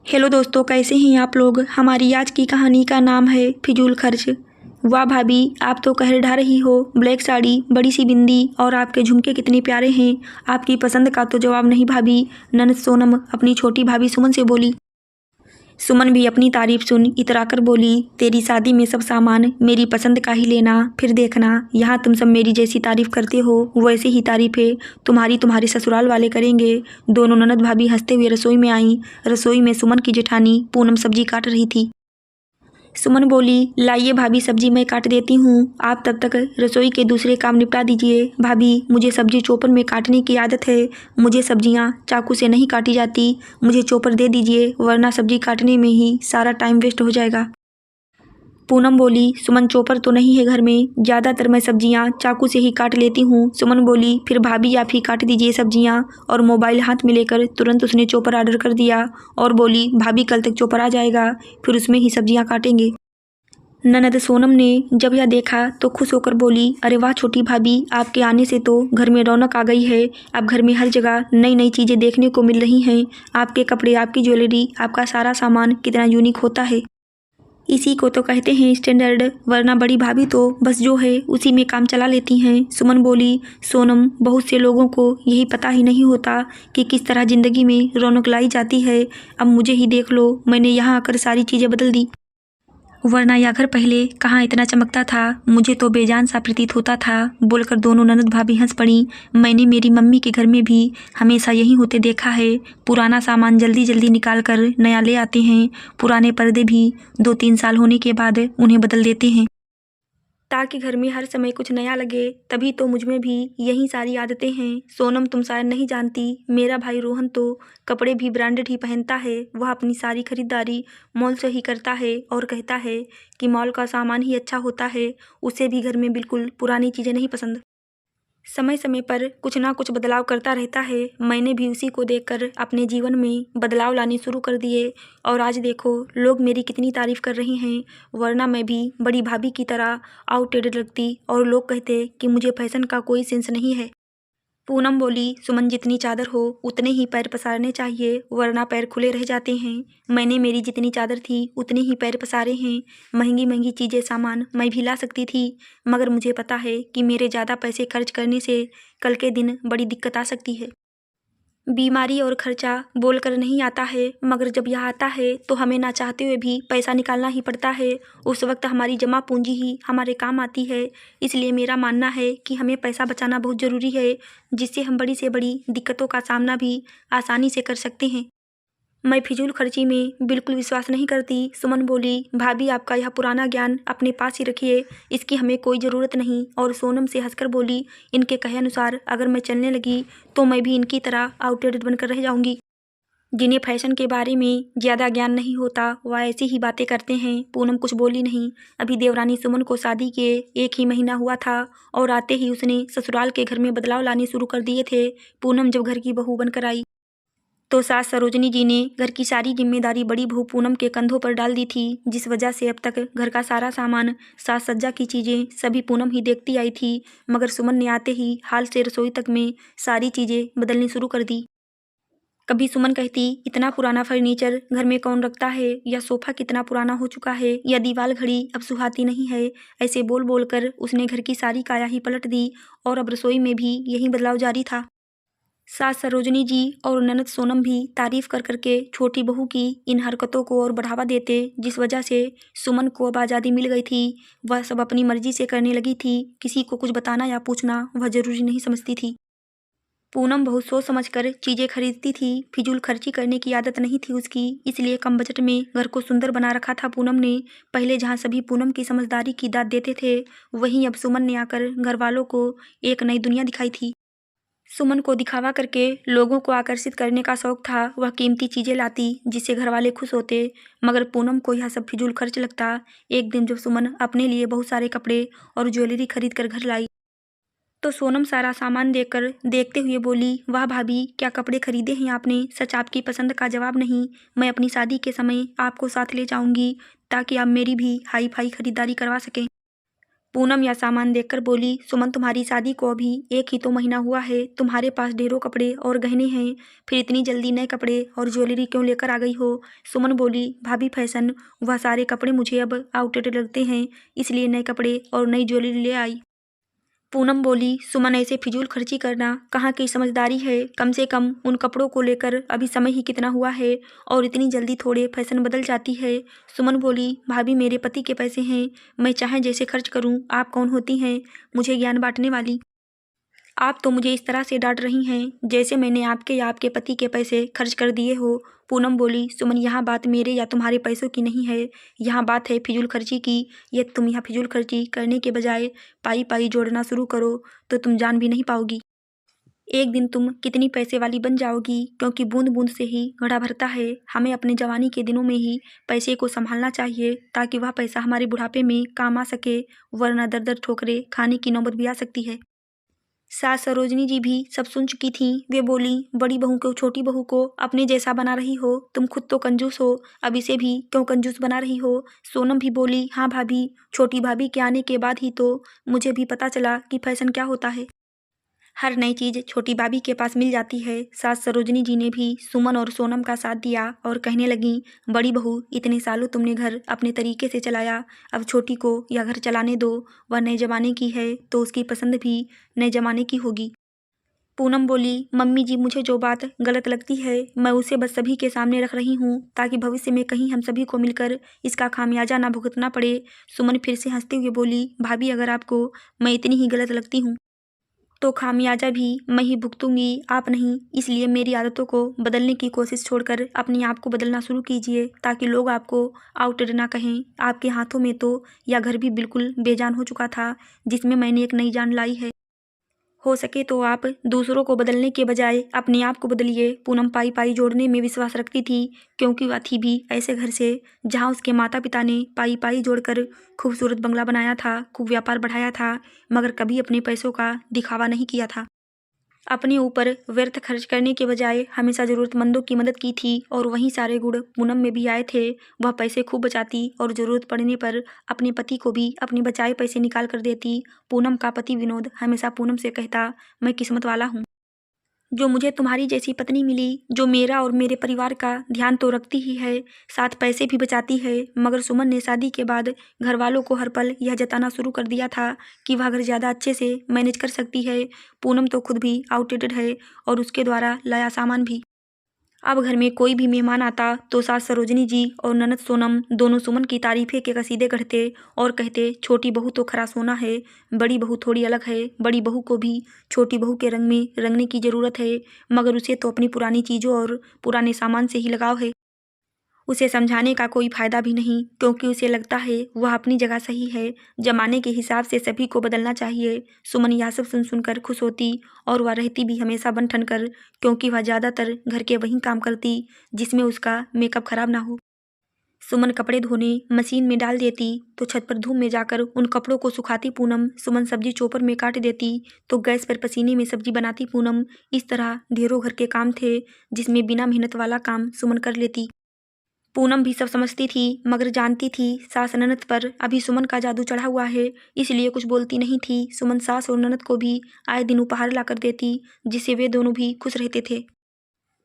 Hello दोस्तों, कैसे हैं आप लोग। हमारी आज की कहानी का नाम है फिजूल खर्च। वाह भाभी, आप तो कहर ढा रही हो। ब्लैक साड़ी, बड़ी सी बिंदी और आपके झुमके कितने प्यारे हैं। आपकी पसंद का तो जवाब नहीं भाभी। ननद सोनम अपनी छोटी भाभी सुमन से बोली। सुमन भी अपनी तारीफ सुन इतराकर बोली, तेरी शादी में सब सामान मेरी पसंद का ही लेना, फिर देखना यहाँ तुम सब मेरी जैसी तारीफ करते हो वैसे ही तारीफें तुम्हारे ससुराल वाले करेंगे। दोनों ननद भाभी हंसते हुए रसोई में आईं। रसोई में सुमन की जेठानी पूनम सब्जी काट रही थी। सुमन बोली, लाइए भाभी, सब्जी मैं काट देती हूँ, आप तब तक रसोई के दूसरे काम निपटा दीजिए। भाभी, मुझे सब्जी चॉपर में काटने की आदत है, मुझे सब्जियाँ चाकू से नहीं काटी जाती। मुझे चॉपर दे दीजिए, वरना सब्जी काटने में ही सारा टाइम वेस्ट हो जाएगा। पूनम बोली, सुमन चॉपर तो नहीं है घर में, ज़्यादातर मैं सब्जियाँ चाकू से ही काट लेती हूँ। सुमन बोली, फिर भाभी आप ही काट दीजिए सब्जियाँ। और मोबाइल हाथ में लेकर तुरंत उसने चॉपर ऑर्डर कर दिया और बोली, भाभी कल तक चॉपर आ जाएगा, फिर उसमें ही सब्जियाँ काटेंगे। ननद सोनम ने जब यह देखा तो खुश होकर बोली, अरे वाह छोटी भाभी, आपके आने से तो घर में रौनक आ गई है। अब घर में हर जगह नई नई चीज़ें देखने को मिल रही हैं। आपके कपड़े, आपकी ज्वेलरी, आपका सारा सामान कितना यूनिक होता है। इसी को तो कहते हैं स्टैंडर्ड, वरना बड़ी भाभी तो बस जो है उसी में काम चला लेती हैं। सुमन बोली, सोनम, बहुत से लोगों को यही पता ही नहीं होता कि किस तरह ज़िंदगी में रौनक लाई जाती है। अब मुझे ही देख लो, मैंने यहाँ आकर सारी चीज़ें बदल दी, वरना यह घर पहले कहाँ इतना चमकता था, मुझे तो बेजान सा प्रतीत होता था। बोलकर दोनों ननद भाभी हंस पड़ी। मैंने मेरी मम्मी के घर में भी हमेशा यही होते देखा है, पुराना सामान जल्दी जल्दी निकाल कर नया ले आते हैं। पुराने पर्दे भी 2-3 साल होने के बाद उन्हें बदल देते हैं, ताकि घर में हर समय कुछ नया लगे। तभी तो मुझ में भी यही सारी आदतें हैं। सोनम, तुम शायद नहीं जानती, मेरा भाई रोहन तो कपड़े भी ब्रांडेड ही पहनता है। वह अपनी सारी खरीदारी मॉल से ही करता है और कहता है कि मॉल का सामान ही अच्छा होता है। उसे भी घर में बिल्कुल पुरानी चीज़ें नहीं पसंद। समय समय पर कुछ ना कुछ बदलाव करता रहता है। मैंने भी उसी को देखकर अपने जीवन में बदलाव लाने शुरू कर दिए और आज देखो लोग मेरी कितनी तारीफ कर रहे हैं। वरना मैं भी बड़ी भाभी की तरह आउटडेटेड लगती और लोग कहते कि मुझे फैशन का कोई सेंस नहीं है। पूनम बोली, सुमन, जितनी चादर हो उतने ही पैर पसारने चाहिए, वरना पैर खुले रह जाते हैं। मैंने मेरी जितनी चादर थी उतने ही पैर पसारे हैं। महंगी महंगी चीज़ें सामान मैं भी ला सकती थी, मगर मुझे पता है कि मेरे ज़्यादा पैसे खर्च करने से कल के दिन बड़ी दिक्कत आ सकती है। बीमारी और खर्चा बोलकर नहीं आता है, मगर जब यह आता है तो हमें ना चाहते हुए भी पैसा निकालना ही पड़ता है। उस वक्त हमारी जमा पूंजी ही हमारे काम आती है। इसलिए मेरा मानना है कि हमें पैसा बचाना बहुत ज़रूरी है, जिससे हम बड़ी से बड़ी दिक्कतों का सामना भी आसानी से कर सकते हैं। मैं फिजूल खर्ची में बिल्कुल विश्वास नहीं करती। सुमन बोली, भाभी आपका यह पुराना ज्ञान अपने पास ही रखिए, इसकी हमें कोई ज़रूरत नहीं। और सोनम से हंसकर बोली, इनके कहे अनुसार अगर मैं चलने लगी तो मैं भी इनकी तरह आउटडेटेड बनकर रह जाऊंगी। जिन्हें फैशन के बारे में ज़्यादा ज्ञान नहीं होता वह ऐसी ही बातें करते हैं। पूनम कुछ बोली नहीं। अभी देवरानी सुमन को शादी के 1 ही महीना हुआ था और आते ही उसने ससुराल के घर में बदलाव लाने शुरू कर दिए थे। पूनम जब घर की बहू बनकर आई तो सास सरोजनी जी ने घर की सारी जिम्मेदारी बड़ी बहू पूनम के कंधों पर डाल दी थी, जिस वजह से अब तक घर का सारा सामान, साज सज्जा की चीज़ें सभी पूनम ही देखती आई थी। मगर सुमन ने आते ही हाल से रसोई तक में सारी चीज़ें बदलनी शुरू कर दी। कभी सुमन कहती, इतना पुराना फर्नीचर घर में कौन रखता है, या सोफ़ा कितना पुराना हो चुका है, या दीवार घड़ी अब सुहाती नहीं है। ऐसे बोल बोल कर उसने घर की सारी काया ही पलट दी और अब रसोई में भी यही बदलाव जारी था। सास सरोजनी जी और ननद सोनम भी तारीफ कर करके छोटी बहू की इन हरकतों को और बढ़ावा देते, जिस वजह से सुमन को अब आज़ादी मिल गई थी। वह सब अपनी मर्जी से करने लगी थी। किसी को कुछ बताना या पूछना वह ज़रूरी नहीं समझती थी। पूनम बहुत सोच समझकर चीज़ें खरीदती थी। फिजूल खर्ची करने की आदत नहीं थी उसकी, इसलिए कम बजट में घर को सुंदर बना रखा था पूनम ने। पहले जहाँ सभी पूनम की समझदारी की दाद देते थे, वहीं अब सुमन ने आकर घर वालों को एक नई दुनिया दिखाई थी। सुमन को दिखावा करके लोगों को आकर्षित करने का शौक था। वह कीमती चीज़ें लाती जिससे घर वाले खुश होते, मगर पूनम को यह सब फिजूल खर्च लगता। एक दिन जब सुमन अपने लिए बहुत सारे कपड़े और ज्वेलरी खरीद कर घर लाई तो सोनम सारा सामान देखकर देखते हुए बोली, वाह भाभी, क्या कपड़े खरीदे हैं आपने, सच आपकी पसंद का जवाब नहीं। मैं अपनी शादी के समय आपको साथ ले जाऊंगी ताकि आप मेरी भी हाई फाई खरीदारी करवा सकें। पूनम यह सामान देखकर बोली, सुमन तुम्हारी शादी को अभी 1 ही तो महीना हुआ है, तुम्हारे पास ढेरों कपड़े और गहने हैं, फिर इतनी जल्दी नए कपड़े और ज्वेलरी क्यों लेकर आ गई हो? सुमन बोली, भाभी फैशन, वह सारे कपड़े मुझे अब आउटडेटेड लगते हैं, इसलिए नए कपड़े और नई ज्वेलरी ले आई। पूनम बोली, सुमन ऐसे फिजूल खर्ची करना कहाँ की समझदारी है, कम से कम उन कपड़ों को लेकर अभी समय ही कितना हुआ है और इतनी जल्दी थोड़े फैशन बदल जाती है। सुमन बोली, भाभी मेरे पति के पैसे हैं, मैं चाहे जैसे खर्च करूं, आप कौन होती हैं मुझे ज्ञान बांटने वाली? आप तो मुझे इस तरह से डांट रही हैं जैसे मैंने आपके या आपके पति के पैसे खर्च कर दिए हो। पूनम बोली, सुमन यहाँ बात मेरे या तुम्हारे पैसों की नहीं है, यहाँ बात है फिजूल खर्ची की। ये तुम यहाँ फिजूल खर्ची करने के बजाय पाई पाई जोड़ना शुरू करो तो तुम जान भी नहीं पाओगी। एक दिन तुम कितनी पैसे वाली बन जाओगी, क्योंकि बूंद बूंद से ही घड़ा भरता है। हमें अपने जवानी के दिनों में ही पैसे को संभालना चाहिए ताकि वह पैसा हमारे बुढ़ापे में काम आ सके, वरना दर दर ठोकरे खाने की नौबत भी आ सकती है। सास सरोजनी जी भी सब सुन चुकी थीं। वे बोली, बड़ी बहू को छोटी बहू को अपने जैसा बना रही हो, तुम खुद तो कंजूस हो, अब इसे भी क्यों कंजूस बना रही हो? सोनम भी बोली, हाँ भाभी, छोटी भाभी के आने के बाद ही तो मुझे भी पता चला कि फैशन क्या होता है। हर नई चीज़ छोटी भाभी के पास मिल जाती है। सास सरोजनी जी ने भी सुमन और सोनम का साथ दिया और कहने लगीं, बड़ी बहू, इतने सालों तुमने घर अपने तरीके से चलाया, अब छोटी को यह घर चलाने दो। वह नए जमाने की है तो उसकी पसंद भी नए जमाने की होगी। पूनम बोली, मम्मी जी मुझे जो बात गलत लगती है मैं उसे बस सभी के सामने रख रही हूँ ताकि भविष्य में कहीं हम सभी को मिलकर इसका खामियाजा ना भुगतना पड़े। सुमन फिर से हंसते हुए बोली, भाभी अगर आपको मैं इतनी ही गलत लगती हूँ तो खामियाजा भी मैं ही भुगतूंगी, आप नहीं। इसलिए मेरी आदतों को बदलने की कोशिश छोड़कर अपने आप को बदलना शुरू कीजिए ताकि लोग आपको आउटेड ना कहें। आपके हाथों में तो यह घर भी बिल्कुल बेजान हो चुका था जिसमें मैंने एक नई जान लाई है। हो सके तो आप दूसरों को बदलने के बजाय अपने आप को बदलिए। पूनम पाई पाई जोड़ने में विश्वास रखती थी क्योंकि वह थी भी ऐसे घर से जहाँ उसके माता पिता ने पाई पाई जोड़कर खूबसूरत बंगला बनाया था, खूब व्यापार बढ़ाया था, मगर कभी अपने पैसों का दिखावा नहीं किया था। अपने ऊपर व्यर्थ खर्च करने के बजाय हमेशा ज़रूरतमंदों की मदद की थी और वहीं सारे गुण पूनम में भी आए थे। वह पैसे खूब बचाती और ज़रूरत पड़ने पर अपने पति को भी अपने बचाए पैसे निकाल कर देती। पूनम का पति विनोद हमेशा पूनम से कहता, मैं किस्मत वाला हूँ जो मुझे तुम्हारी जैसी पत्नी मिली, जो मेरा और मेरे परिवार का ध्यान तो रखती ही है, साथ पैसे भी बचाती है। मगर सुमन ने शादी के बाद घर वालों को हर पल यह जताना शुरू कर दिया था कि वह घर ज़्यादा अच्छे से मैनेज कर सकती है। पूनम तो खुद भी आउटडेटेड है और उसके द्वारा लाया सामान भी। अब घर में कोई भी मेहमान आता तो सास सरोजनी जी और ननद सोनम दोनों सुमन की तारीफे के कसीदे गढ़ते और कहते, छोटी बहू तो खरा सोना है, बड़ी बहू थोड़ी अलग है, बड़ी बहू को भी छोटी बहू के रंग में रंगने की ज़रूरत है, मगर उसे तो अपनी पुरानी चीज़ों और पुराने सामान से ही लगाव है। उसे समझाने का कोई फायदा भी नहीं क्योंकि उसे लगता है वह अपनी जगह सही है, जमाने के हिसाब से सभी को बदलना चाहिए। सुमन यह सब सुन सुनकर खुश होती और वह रहती भी हमेशा बन ठन कर क्योंकि वह ज़्यादातर घर के वही काम करती जिसमें उसका मेकअप खराब ना हो। सुमन कपड़े धोने मशीन में डाल देती तो छत पर धूप में जाकर उन कपड़ों को सुखाती पूनम। सुमन सब्जी चॉपर में काट देती तो गैस पर पसीने में सब्जी बनाती पूनम। इस तरह ढेरों घर के काम थे जिसमें बिना मेहनत वाला काम सुमन कर लेती। पूनम भी सब समझती थी मगर जानती थी सास ननद पर अभी सुमन का जादू चढ़ा हुआ है, इसलिए कुछ बोलती नहीं थी। सुमन सास और ननद को भी आए दिन उपहार ला कर देती जिससे वे दोनों भी खुश रहते थे।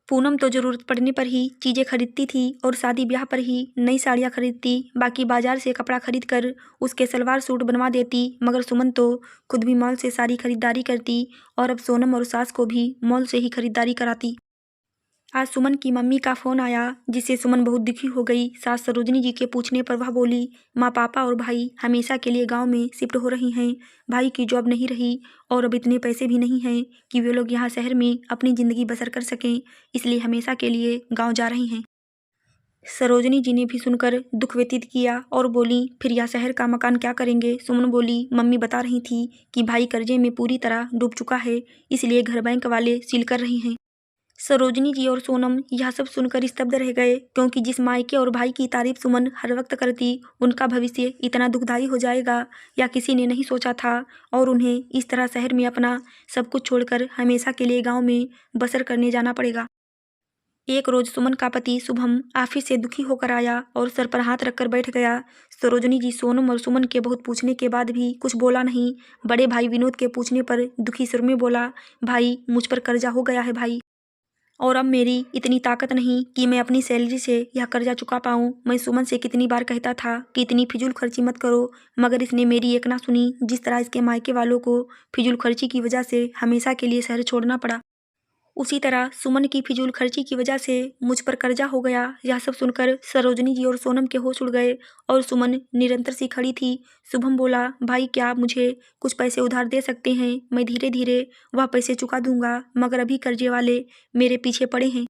पूनम तो ज़रूरत पड़ने पर ही चीज़ें खरीदती थी और शादी ब्याह पर ही नई साड़ियाँ खरीदती, बाकी बाजार से कपड़ा खरीद कर उसके सलवार सूट बनवा देती। मगर सुमन तो खुद भी मॉल से सारी खरीदारी करती और अब सोनम और सास को भी मॉल से ही खरीदारी कराती। आज सुमन की मम्मी का फ़ोन आया जिससे सुमन बहुत दुखी हो गई। सास सरोजनी जी के पूछने पर वह बोली, माँ पापा और भाई हमेशा के लिए गांव में शिफ्ट हो रही हैं, भाई की जॉब नहीं रही और अब इतने पैसे भी नहीं हैं कि वे लोग यहाँ शहर में अपनी ज़िंदगी बसर कर सकें, इसलिए हमेशा के लिए गाँव जा रही हैं। सरोजनी जी ने भी सुनकर दुख व्यतीत किया और बोली, फिर यह शहर का मकान क्या करेंगे? सुमन बोली, मम्मी बता रही थी कि भाई कर्जे में पूरी तरह डूब चुका है, इसलिए घर बैंक वाले सील कर रहे हैं। सरोजनी जी और सोनम यह सब सुनकर स्तब्ध रह गए क्योंकि जिस मायके और भाई की तारीफ सुमन हर वक्त करती उनका भविष्य इतना दुखदाई हो जाएगा या किसी ने नहीं सोचा था और उन्हें इस तरह शहर में अपना सब कुछ छोड़कर हमेशा के लिए गांव में बसर करने जाना पड़ेगा। एक रोज सुमन का पति शुभम ऑफिस से दुखी होकर आया और सर पर हाथ रखकर बैठ गया। सरोजनी जी सोनम और सुमन के बहुत पूछने के बाद भी कुछ बोला नहीं। बड़े भाई विनोद के पूछने पर दुखी सुर में बोला, भाई मुझ पर कर्जा हो गया है भाई, और अब मेरी इतनी ताकत नहीं कि मैं अपनी सैलरी से यह कर्जा चुका पाऊँ। मैं सुमन से कितनी बार कहता था कि इतनी फिजूल खर्ची मत करो, मगर इसने मेरी एक ना सुनी। जिस तरह इसके मायके वालों को फिजूल खर्ची की वजह से हमेशा के लिए शहर छोड़ना पड़ा, उसी तरह सुमन की फिजूल खर्ची की वजह से मुझ पर कर्जा हो गया। यह सब सुनकर सरोजनी जी और सोनम के होश उड़ गए और सुमन निरंतर सी खड़ी थी। शुभम बोला, भाई क्या आप मुझे कुछ पैसे उधार दे सकते हैं? मैं धीरे धीरे वह पैसे चुका दूंगा, मगर अभी कर्जे वाले मेरे पीछे पड़े हैं।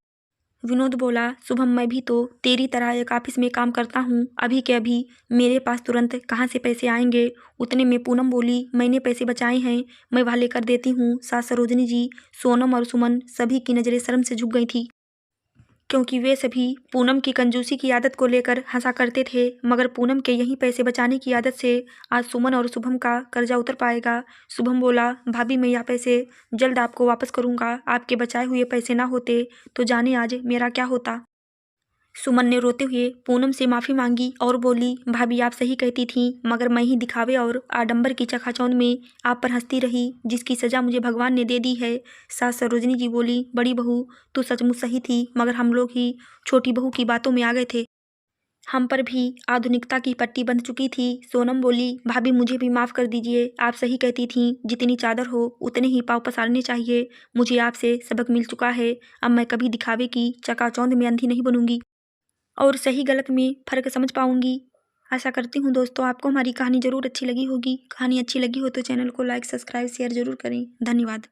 विनोद बोला, शुभम मैं भी तो तेरी तरह एक ऑफिस में काम करता हूँ, अभी के अभी मेरे पास तुरंत कहाँ से पैसे आएंगे? उतने में पूनम बोली, मैंने पैसे बचाए हैं, मैं वह लेकर देती हूँ। सास सरोजनी जी, सोनम और सुमन सभी की नज़रें शर्म से झुक गई थी, क्योंकि वे सभी पूनम की कंजूसी की आदत को लेकर हंसा करते थे, मगर पूनम के यही पैसे बचाने की आदत से आज सुमन और शुभम का कर्जा उतर पाएगा। शुभम बोला, भाभी मैं यह पैसे जल्द आपको वापस करूंगा, आपके बचाए हुए पैसे ना होते तो जाने आज मेरा क्या होता। सुमन ने रोते हुए पूनम से माफ़ी मांगी और बोली, भाभी आप सही कहती थीं, मगर मैं ही दिखावे और आडंबर की चकाचौंध में आप पर हंसती रही, जिसकी सज़ा मुझे भगवान ने दे दी है। सास सरोजनी जी बोली, बड़ी बहू तू सचमुच सही थी, मगर हम लोग ही छोटी बहू की बातों में आ गए थे, हम पर भी आधुनिकता की पट्टी बंध चुकी थी। सोनम बोली, भाभी मुझे भी माफ़ कर दीजिए, आप सही कहती थीं, जितनी चादर हो उतने ही पाँव पसारने चाहिए। मुझे आपसे सबक मिल चुका है, अब मैं कभी दिखावे की चकाचौंध में अंधी नहीं बनूंगी और सही गलत में फ़र्क समझ पाऊंगी। आशा करती हूँ दोस्तों आपको हमारी कहानी ज़रूर अच्छी लगी होगी। कहानी अच्छी लगी हो तो चैनल को लाइक सब्सक्राइब शेयर ज़रूर करें। धन्यवाद।